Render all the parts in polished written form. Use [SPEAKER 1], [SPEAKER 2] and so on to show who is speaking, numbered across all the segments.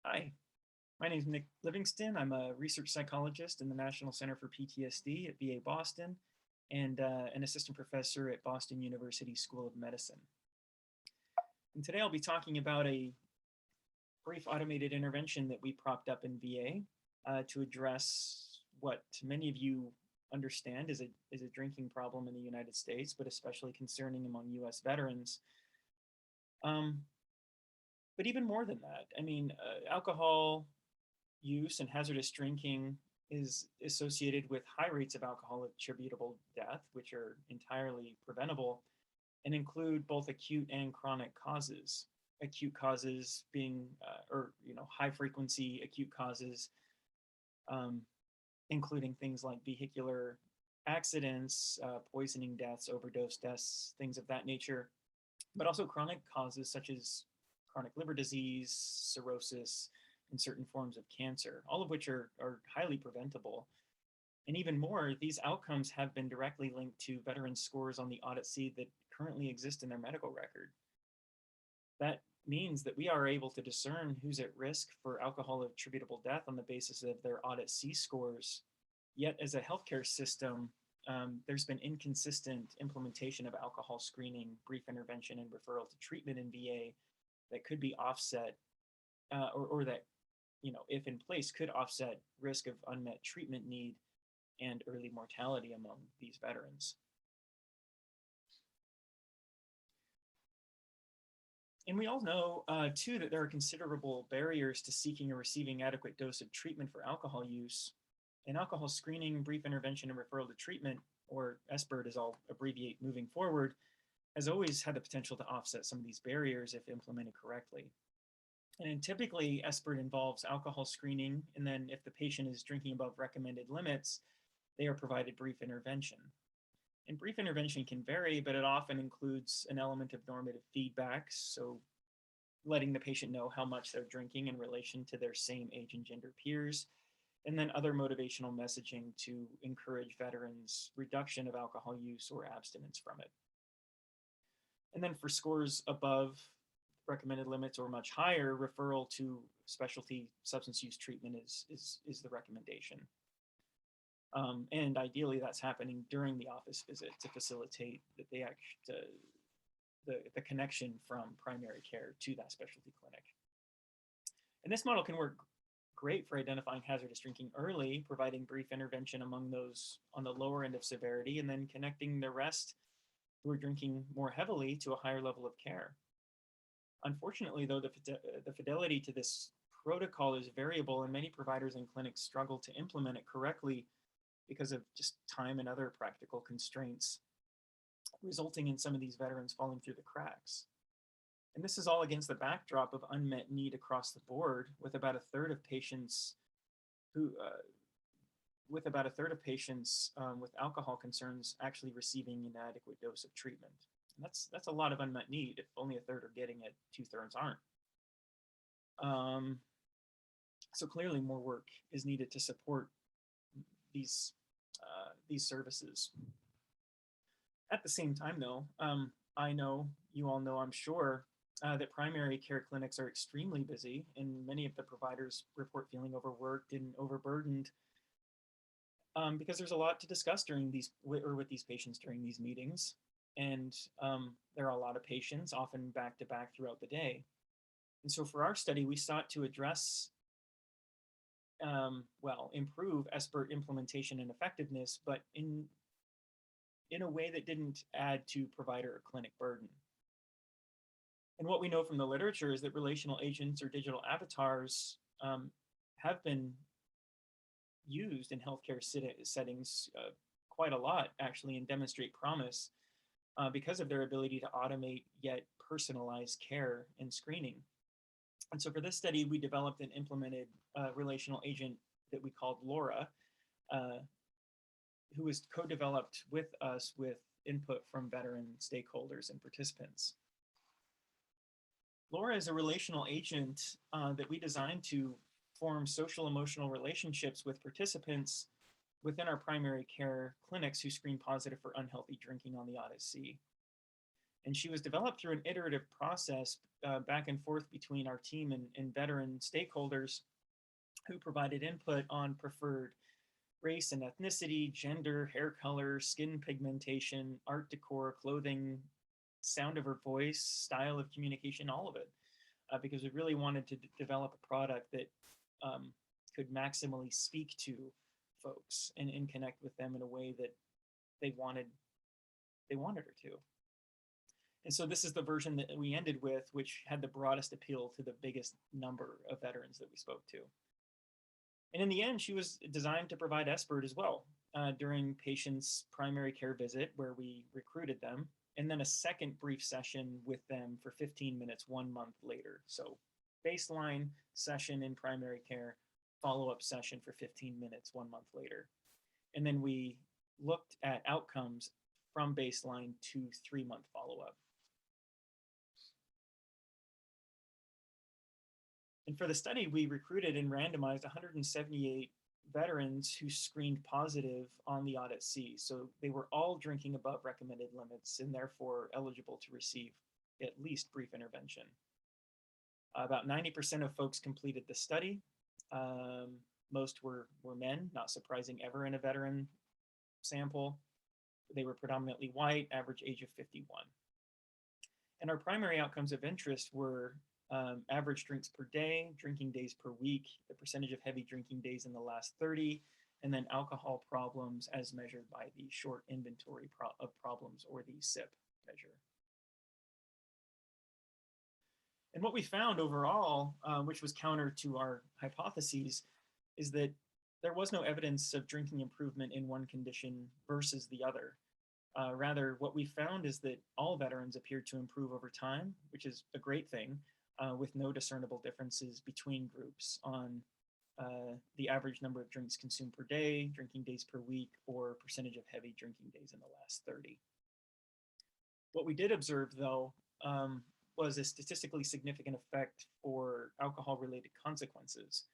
[SPEAKER 1] Hi, my name is Nick Livingston. I'm a research psychologist in the National Center for PTSD at VA Boston and an assistant professor at Boston University School of Medicine. And today I'll be talking about a brief automated intervention that we propped up in VA to address what many of you understand is a drinking problem in the United States, but especially concerning among US veterans. Um, but even more than that, alcohol use and hazardous drinking is associated with high rates of alcohol attributable death, which are entirely preventable and include both acute and chronic causes. Acute causes being, high frequency acute causes, um, including things like vehicular accidents, poisoning deaths, overdose deaths, things of that nature, but also chronic causes such as chronic liver disease, cirrhosis, and certain forms of cancer, all of which are highly preventable. And even more, these outcomes have been directly linked to veterans' scores on the audit that currently exist in their medical record. That means that we are able to discern who's at risk for alcohol attributable death on the basis of their audit scores. Yet, as a healthcare system, there's been inconsistent implementation of alcohol screening, brief intervention, and referral to treatment in VA that could be offset, or that, if in place, could offset risk of unmet treatment need and early mortality among these veterans. And we all know, too, that there are considerable barriers to seeking or receiving adequate dose of treatment for alcohol use. And alcohol screening, brief intervention, and referral to treatment, or SBIRT as I'll abbreviate moving forward, has always had the potential to offset some of these barriers if implemented correctly. And typically, SBIRT involves alcohol screening, and then if the patient is drinking above recommended limits, they are provided brief intervention. And brief intervention can vary, but it often includes an element of normative feedback, so letting the patient know how much they're drinking in relation to their same age and gender peers, and then other motivational messaging to encourage veterans' reduction of alcohol use or abstinence from it. And then for scores above recommended limits or much higher, referral to specialty substance use treatment is the recommendation. And ideally, that's happening during the office visit to facilitate the connection from primary care to that specialty clinic. And this model can work great for identifying hazardous drinking early, providing brief intervention among those on the lower end of severity, and then connecting the rest who are drinking more heavily to a higher level of care. Unfortunately, though, the fidelity to this protocol is variable, and many providers and clinics struggle to implement it correctly because of just time and other practical constraints, resulting in some of these veterans falling through the cracks. And this is all against the backdrop of unmet need across the board, with about a third of patients with alcohol concerns actually receiving an adequate dose of treatment. And that's a lot of unmet need if only a third are getting it, 2/3 aren't. So clearly more work is needed to support these services. At the same time, though, I know, you all know, I'm sure, that primary care clinics are extremely busy, and many of the providers report feeling overworked and overburdened because there's a lot to discuss with these patients during these meetings. And there are a lot of patients, often back to back throughout the day. And so for our study, we sought to address, improve SBIRT implementation and effectiveness, but in a way that didn't add to provider or clinic burden. And what we know from the literature is that relational agents or digital avatars have been used in healthcare settings quite a lot, actually, and demonstrate promise because of their ability to automate yet personalize care and screening. And so for this study, we developed and implemented a relational agent that we called Laura, who was co-developed with us with input from veteran stakeholders and participants. Laura is a relational agent that we designed to form social emotional relationships with participants within our primary care clinics who screen positive for unhealthy drinking on the Odyssey. And she was developed through an iterative process back and forth between our team and veteran stakeholders who provided input on preferred race and ethnicity, gender, hair color, skin pigmentation, art decor, clothing, sound of her voice, style of communication, all of it, because we really wanted to develop a product that could maximally speak to folks and connect with them in a way that they wanted her to. And so this is the version that we ended with, which had the broadest appeal to the biggest number of veterans that we spoke to. And in the end, she was designed to provide expert as well during patients' primary care visit, where we recruited them, and then a second brief session with them for 15 minutes 1 month later. So baseline session in primary care, follow-up session for 15 minutes 1 month later. And then we looked at outcomes from baseline to 3-month follow-up. And for the study, we recruited and randomized 178 veterans who screened positive on the AUDIT-C. So they were all drinking above recommended limits and therefore eligible to receive at least brief intervention. About 90% of folks completed the study. Most were men, not surprising ever in a veteran sample. They were predominantly white, average age of 51. And our primary outcomes of interest were average drinks per day, drinking days per week, the percentage of heavy drinking days in the last 30, and then alcohol problems as measured by the short inventory of problems, or the SIP measure. And what we found overall, which was counter to our hypotheses, is that there was no evidence of drinking improvement in one condition versus the other. Rather, what we found is that all veterans appeared to improve over time, which is a great thing, with no discernible differences between groups on the average number of drinks consumed per day, drinking days per week, or percentage of heavy drinking days in the last 30. What we did observe, though, was a statistically significant effect for alcohol-related consequences.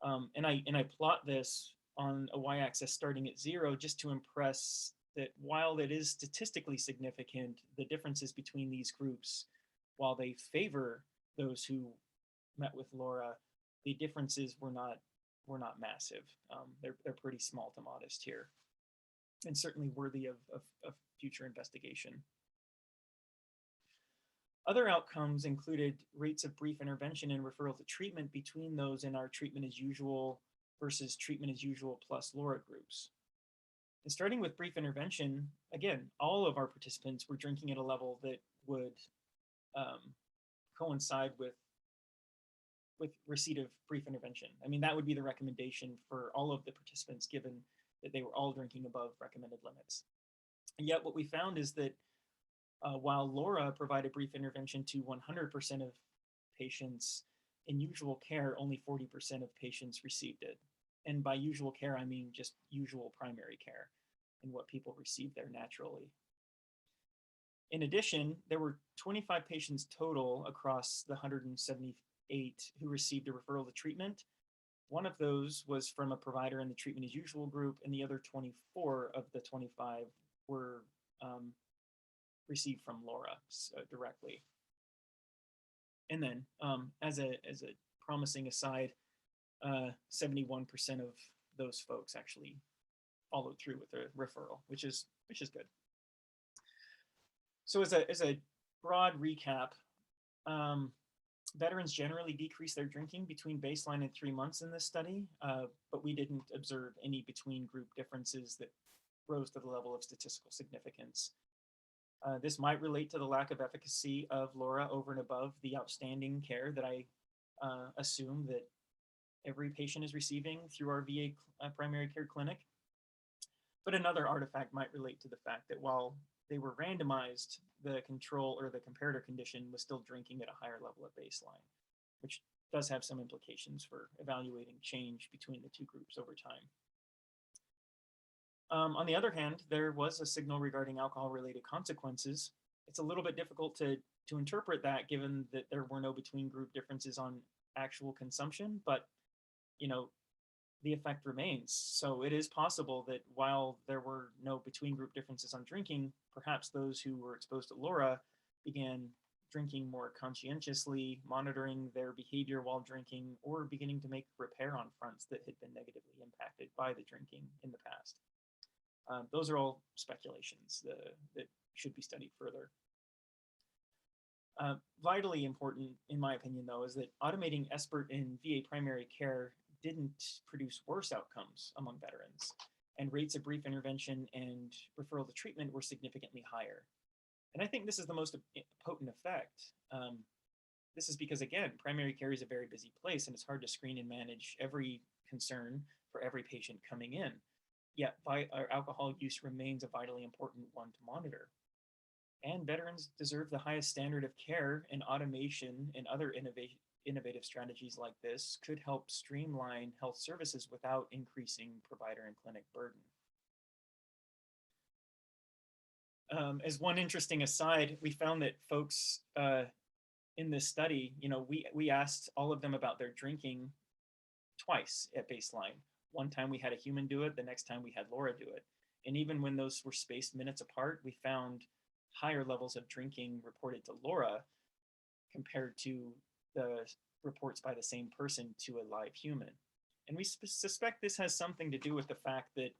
[SPEAKER 1] And I plot this on a y-axis starting at 0 just to impress that while it is statistically significant, the differences between these groups, while they favor those who met with Laura, the differences were not massive. They're pretty small to modest here, and certainly worthy of future investigation. Other outcomes included rates of brief intervention and referral to treatment between those in our treatment as usual versus treatment as usual plus Laura groups. And starting with brief intervention, again, all of our participants were drinking at a level that would coincide with receipt of brief intervention. I mean, that would be the recommendation for all of the participants, given that they were all drinking above recommended limits. And yet what we found is that while Laura provided brief intervention to 100% of patients, in usual care, only 40% of patients received it. And by usual care, I mean just usual primary care and what people receive there naturally. In addition, there were 25 patients total across the 178 who received a referral to treatment. One of those was from a provider in the treatment as usual group, and the other 24 of the 25 were received from Laura directly. And then, as a promising aside, 71% of those folks actually followed through with a referral, which is good. So as a broad recap, veterans generally decrease their drinking between baseline and 3 months in this study, but we didn't observe any between group differences that rose to the level of statistical significance. This might relate to the lack of efficacy of Laura over and above the outstanding care that I assume that every patient is receiving through our VA primary care clinic. But another artifact might relate to the fact that while they were randomized, the control or the comparator condition was still drinking at a higher level at baseline, which does have some implications for evaluating change between the two groups over time. On the other hand, there was a signal regarding alcohol-related consequences. It's a little bit difficult to interpret that, given that there were no between group differences on actual consumption, but the effect remains. So it is possible that while there were no between group differences on drinking, perhaps those who were exposed to Laura began drinking more conscientiously, monitoring their behavior while drinking, or beginning to make repair on fronts that had been negatively impacted by the drinking in the past. Those are all speculations that should be studied further. Vitally important, in my opinion, though, is that automating SBIRT in VA primary care didn't produce worse outcomes among veterans, and rates of brief intervention and referral to treatment were significantly higher. And I think this is the most potent effect. This is because, again, primary care is a very busy place, and it's hard to screen and manage every concern for every patient coming in. Yet our alcohol use remains a vitally important one to monitor. And veterans deserve the highest standard of care, and automation and other innovative strategies like this could help streamline health services without increasing provider and clinic burden. As one interesting aside, we found that folks in this study, we asked all of them about their drinking twice at baseline. One time we had a human do it, the next time we had Laura do it. And even when those were spaced minutes apart, we found higher levels of drinking reported to Laura compared to the reports by the same person to a live human. And we suspect this has something to do with the fact that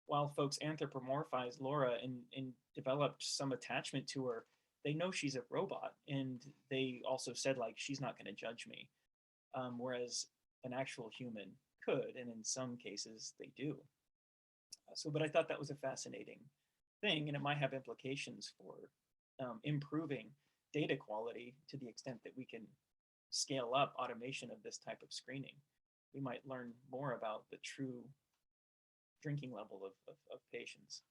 [SPEAKER 1] while folks anthropomorphized Laura and developed some attachment to her, they know she's a robot, and they also said, like, she's not going to judge me, whereas an actual human could, and in some cases they do. But I thought that was a fascinating thing, and it might have implications for improving data quality to the extent that we can scale up automation of this type of screening. We might learn more about the true drinking level of patients.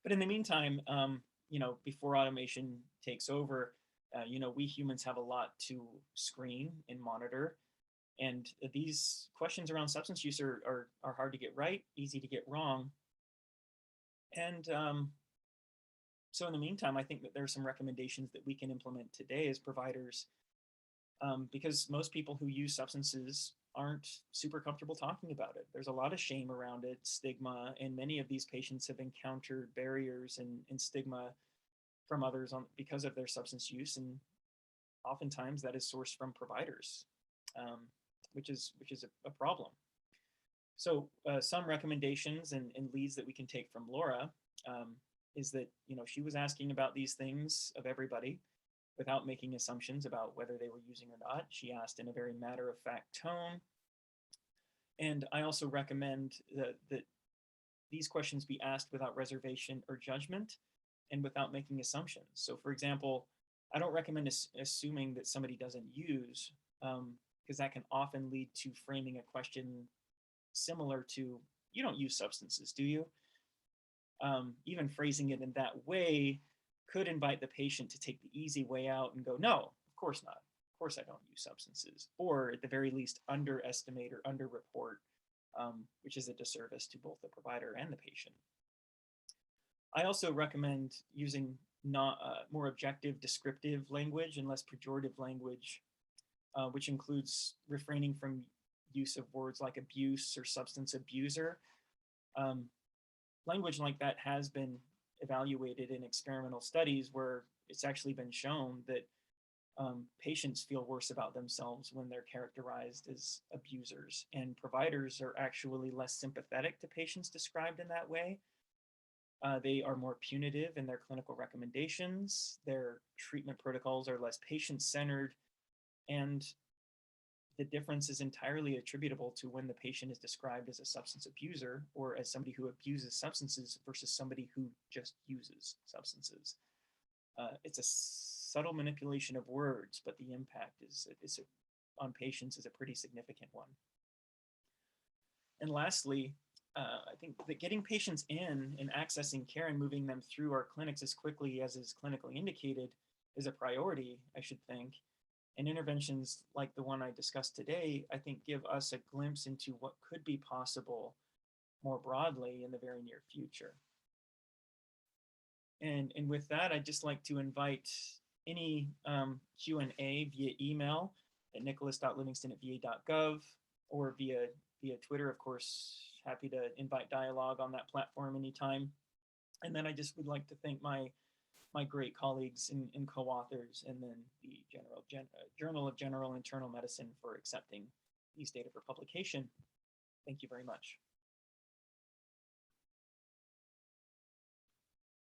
[SPEAKER 1] But in the meantime, before automation takes over, we humans have a lot to screen and monitor. And these questions around substance use are hard to get right, easy to get wrong. And so in the meantime, I think that there are some recommendations that we can implement today as providers, because most people who use substances aren't super comfortable talking about it. There's a lot of shame around it, stigma, and many of these patients have encountered barriers and stigma from others because of their substance use, and oftentimes that is sourced from providers, which is a problem. So some recommendations and leads that we can take from Laura is that she was asking about these things of everybody without making assumptions about whether they were using or not. She asked in a very matter-of-fact tone. And I also recommend that these questions be asked without reservation or judgment and without making assumptions. So for example, I don't recommend assuming that somebody doesn't use, because that can often lead to framing a question similar to, you don't use substances, do you? Even phrasing it in that way could invite the patient to take the easy way out and go, no, of course not. Of course I don't use substances. Or at the very least, underestimate or underreport, which is a disservice to both the provider and the patient. I also recommend using more objective, descriptive language and less pejorative language, which includes refraining from use of words like abuse or substance abuser. Language like that has been evaluated in experimental studies where it's actually been shown that patients feel worse about themselves when they're characterized as abusers, and providers are actually less sympathetic to patients described in that way. They are more punitive in their clinical recommendations, their treatment protocols are less patient-centered, and the difference is entirely attributable to when the patient is described as a substance abuser or as somebody who abuses substances versus somebody who just uses substances. It's a subtle manipulation of words, but the impact on patients is a pretty significant one. And lastly, I think that getting patients in and accessing care and moving them through our clinics as quickly as is clinically indicated is a priority, I should think. And interventions like the one I discussed today, I think, give us a glimpse into what could be possible more broadly in the very near future. And with that, I'd just like to invite any Q&A via email at nicholas.livingston@va.gov. or via Twitter, of course. Happy to invite dialogue on that platform anytime. And then I just would like to thank my great colleagues and co-authors, and then the Journal of General Internal Medicine for accepting these data for publication. Thank you very much.